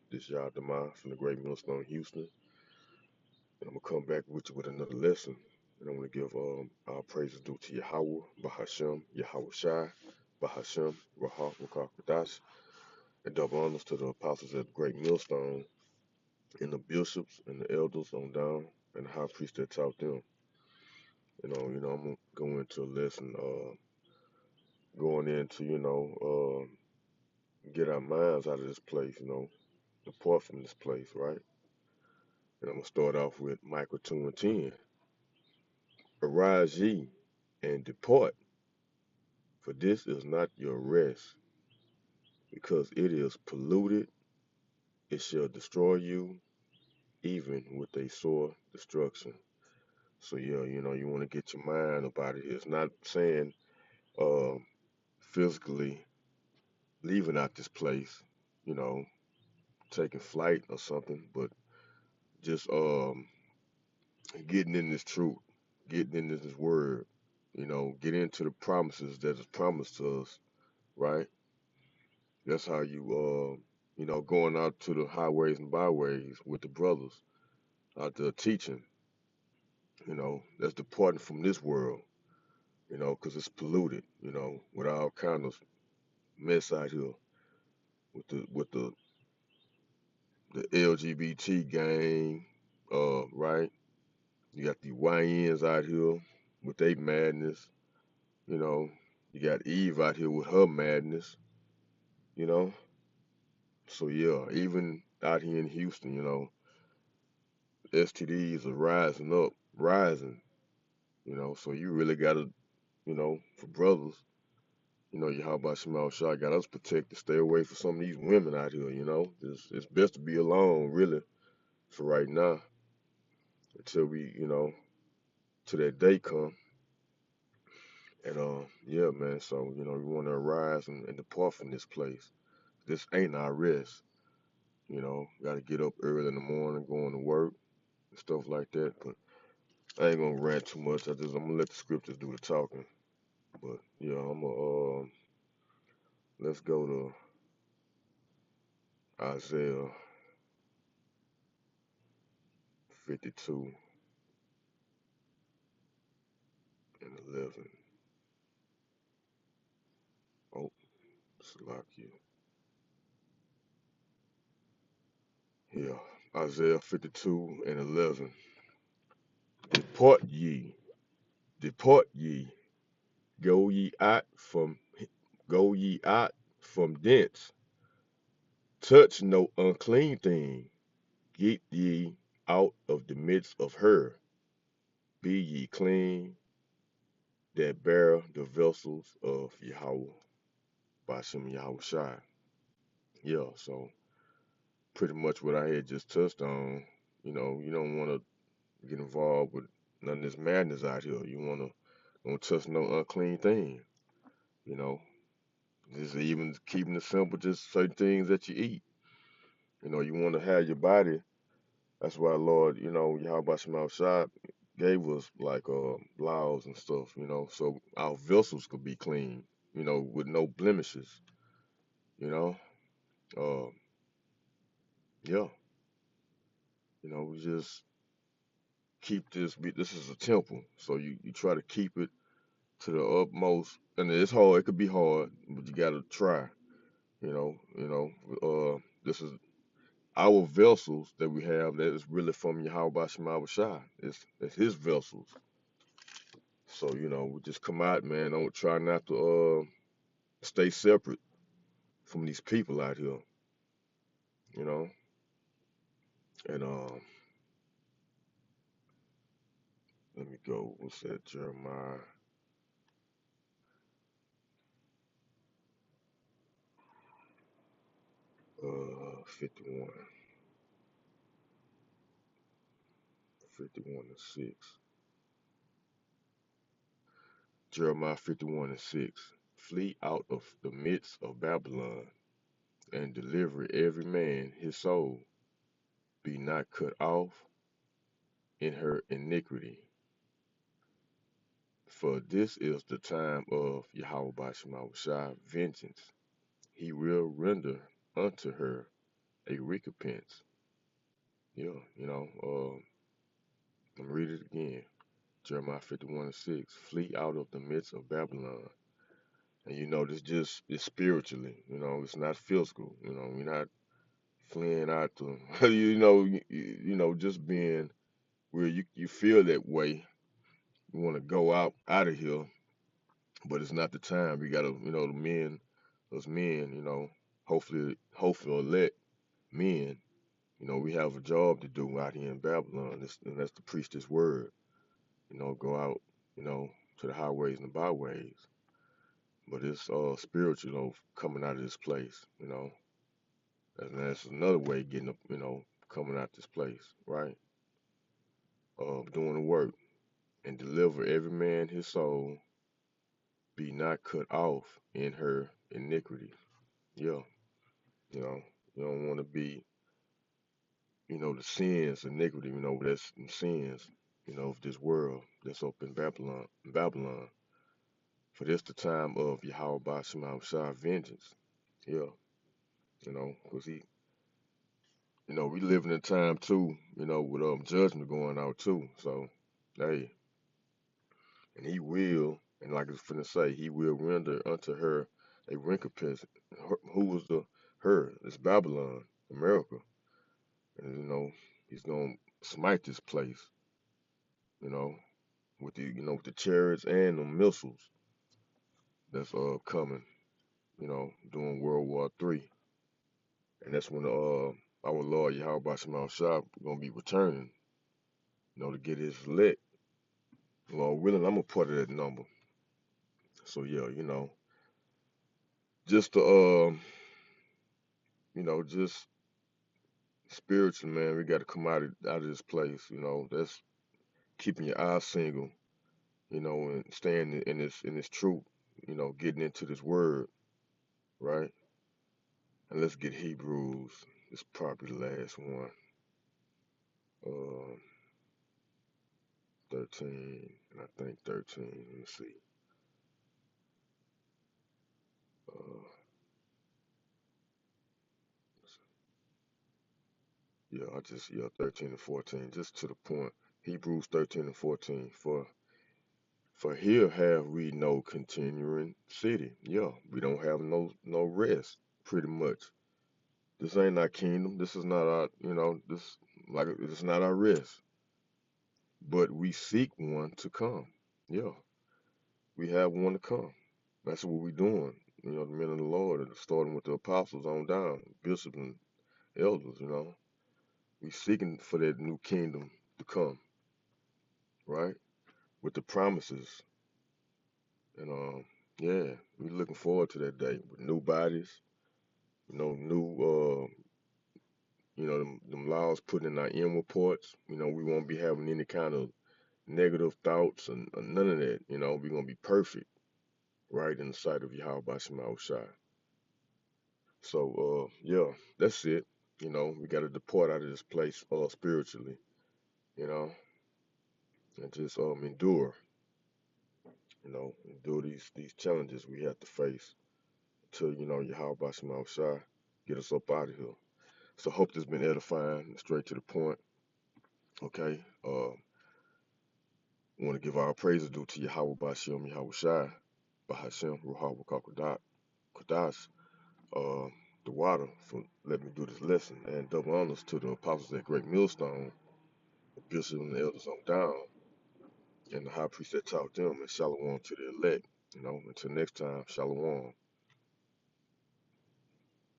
This y'all Demar from the Great Millstone, Houston. And I'm gonna come back with you with another lesson. And I want to give our praises due to Yahweh, Bahashem, Yahweh Shai, Bahashem, Rahah, Rakah, Kadash, and double honors to the apostles at the Great Millstone, and the bishops and the elders on down, and the high priest that taught them. I'm gonna go into a lesson, going into, get our minds out of this place, depart from this place, right? And I'm gonna start off with Micah 2 and 10. Arise ye and depart, for this is not your rest, because it is polluted, it shall destroy you, even with a sore destruction. So yeah, you want to get your mind about it. It's not saying um physically leaving out this place, you know, taking flight or something, but just getting in this truth, getting in this word, get into the promises that is promised to us, right? That's how going out to the highways and byways with the brothers out there teaching, that's departing from this world, because it's polluted, with all kind of mess out here with the LGBT gang, right? You got the YNs out here with their madness, you know. You got Eve out here with her madness, you know. So yeah, even out here in Houston, STDs are rising up, rising, So you really gotta, for brothers, you how about Shemal Shah got us protected, stay away from some of these women out here, It's best to be alone, really, for right now, until we, till that day come. And yeah, man. So we want to arise and depart from this place. This ain't our rest. Got to get up early in the morning, going to work and stuff like that. But I ain't gonna rant too much. I'm gonna let the scriptures do the talking. But yeah, I'm gonna let's go to Isaiah 52 and 11. Oh, Salakia. Yeah, Isaiah 52 and 11. Depart ye, depart ye, go ye out from Go ye out from thence, touch no unclean thing, get ye out of the midst of her, be ye clean that bear the vessels of Yahweh, by Shem Yahweh Shai. Yeah, so pretty much what I had just touched on, you don't want to get involved with none of this madness out here. You want to don't touch no unclean thing, you know. Just even keeping it simple, just certain things that you eat. You want to have your body. That's why Lord, Yahweh Shema Shai gave us like laws and stuff, so our vessels could be clean, with no blemishes, you know. Uh, yeah, we just keep this. This is a temple, so you try to keep it to the utmost, and it's hard. It could be hard, but you gotta try, you know. This is our vessels that we have that is really from Yahweh Shema Shai. It's His vessels. So, we just come out, man. Don't try not to stay separate from these people out here, you know. And let me go. What's that? Jeremiah 51, 51 and 6. Jeremiah 51 and 6. Flee out of the midst of Babylon and deliver every man his soul. Be not cut off in her iniquity. For this is the time of Yahweh Shai vengeance. He will render unto her a recompense. Yeah, I'm read it again. Jeremiah 51:6. Flee out of the midst of Babylon. And this just is spiritually. It's not physical. We're not fleeing out to, just being where you feel that way. You want to go out of here, but it's not the time. We gotta, those men, hopefully elect men. We have a job to do out here in Babylon, and that's to preach this word. Go out, you know, to the highways and the byways. But it's spiritual, coming out of this place. And that's another way of getting up, coming out this place, right? Doing the work and deliver every man his soul, be not cut off in her iniquity. Yeah, you know, you don't want to be, the sins, iniquity, that's the sins, of this world that's up in Babylon. For this the time of Yahweh Bashim Shah vengeance. Yeah, because we live in a time too, with judgment going out too. So, hey, and he will, and like I was finna say, he will render unto her a recompense. Who was the her? It's Babylon, America. And he's gonna smite this place, you know, with the chariots and the missiles that's coming, during World War III. And that's when our Lord Yahweh Shema Shah gonna be returning, to get his elect. Lord willing, I'm a part of that number. So yeah, just to just spiritually, man, we got to come out of this place. That's keeping your eyes single, and staying in this truth. Getting into this word, right? And let's get Hebrews. It's probably the last one. Uh, 13, and I think 13. Let me see. Uh, yeah, 13 and 14, just to the point. Hebrews 13 and 14. For here have we no continuing city. Yeah, we don't have no rest, pretty much. This ain't our kingdom. This is not our, this is not our rest. But we seek one to come. Yeah, we have one to come. That's what we're doing. The men of the Lord, starting with the apostles on down, bishops and elders. We seeking for that new kingdom to come, right? With the promises, and yeah, we looking forward to that day with new bodies, new them laws put in our end reports. We won't be having any kind of negative thoughts and none of that. We're gonna be perfect, right, in the sight of Yahweh Bashim Shai. So yeah, that's it. We gotta depart out of this place spiritually, you know, and just endure these challenges we have to face till, Yahweh Bashim Shai get us up out of here. So hope this been edifying and straight to the point. Okay. Want to give our praises due to Yahweh Bashim Yahweh Shai, Bahashem Ruha Kodash, uh, the water for letting me do this lesson, and double honors to the apostles at Great Millstone, the bishops and the elders on down, and the high priest that taught them, and shalom to the elect. Until next time, shalom.